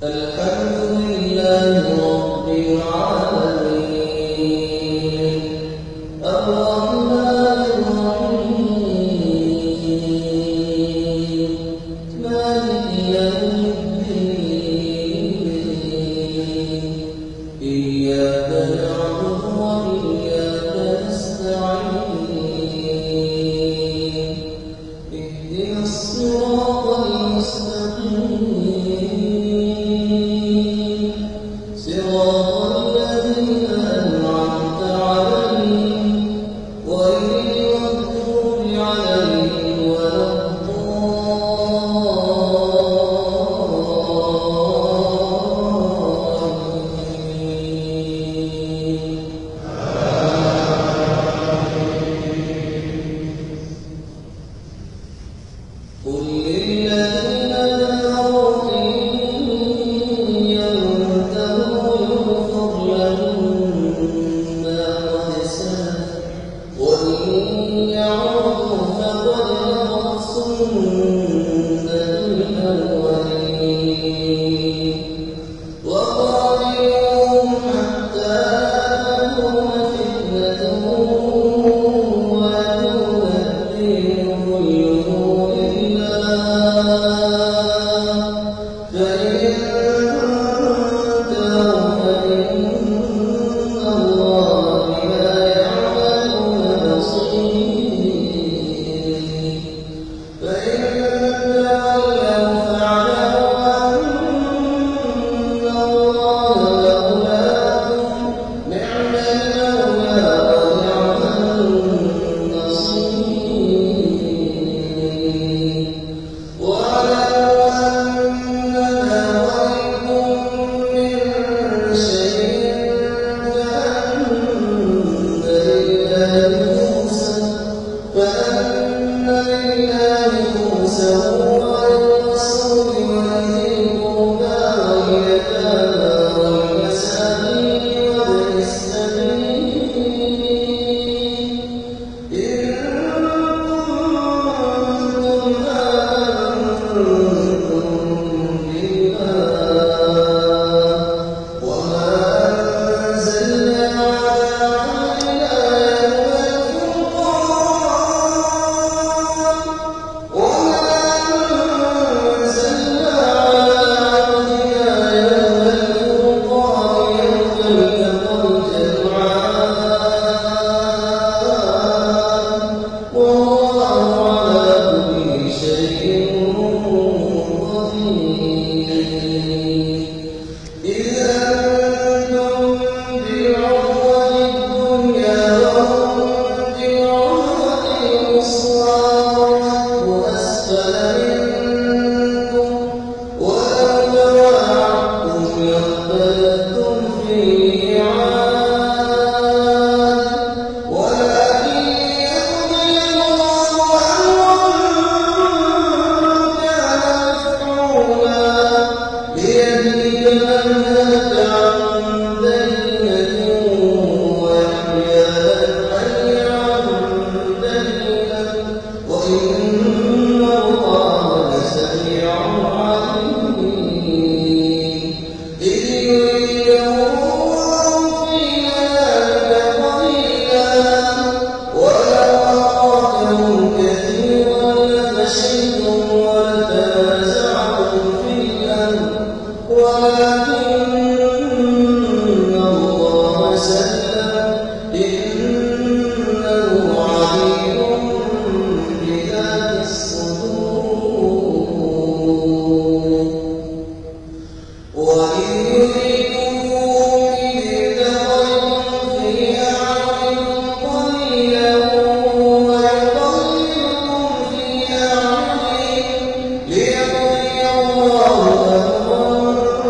الحمد لله رب العالمين الرحمن الرحيم مالك يوم الدين إياك نعبد وإياك نستعين اهدنا الصراط المستقيم صراط الذين أنعمت عليهم غير المغضوب عليهم ولا الضالين. قل للذين كفروا إن ينتهوا يغفر لهم ما قد سلف وإن يعودوا فقد مضت سنة الأولين وقاتلوهم حتى لا تكون فتنة ويكون الدين كله فإن انتهوا فإن الله بما يعملون بصير فإن تولوا فاعلموا أن الله مولاكم نعم المولى ونعم النصير واعلموا أنما غنمتم من شيء فأن لله خمسه وللرسول ولذي القربى واليتامى والمساكين وابن السبيل إن كنتم آمنتم بالله وما أنزلنا على عبدنا يوم الفرقان وما أنزلنا على عبدنا يوم الفرقان يوم التقى الجمعان والله على كل شيء قدير. إذ أنتم بالعدوة الدنيا وهم بالعدوة القصوى والركب أسفل منكم ولو تواعدتم لاختلفتم في الميعاد ولكن ليقضي الله أمرا كان مفعولا ليهلك من هلك عن بينة ويحيى من حي عن بينة وإن الله لسميع عليم. إذ يريهم الله في منامك قليلا ولو أرادهم كثيرا لفشلتم ولتنازعتم في الأمر ولكن الله سلم إنه عليم بذات الصدور. وإذ يريكموهم إذ التقيتم في أعينكم قليلا ويقللكم في أعينهم ليقضي الله أمرا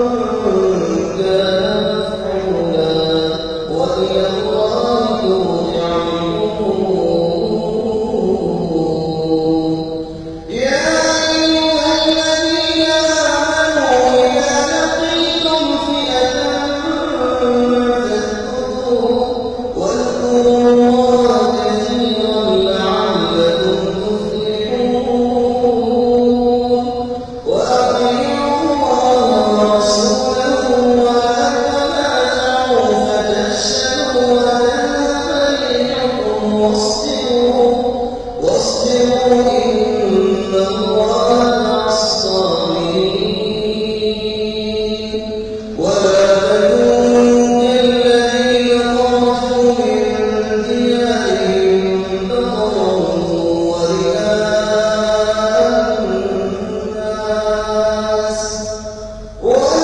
وَأَنَّ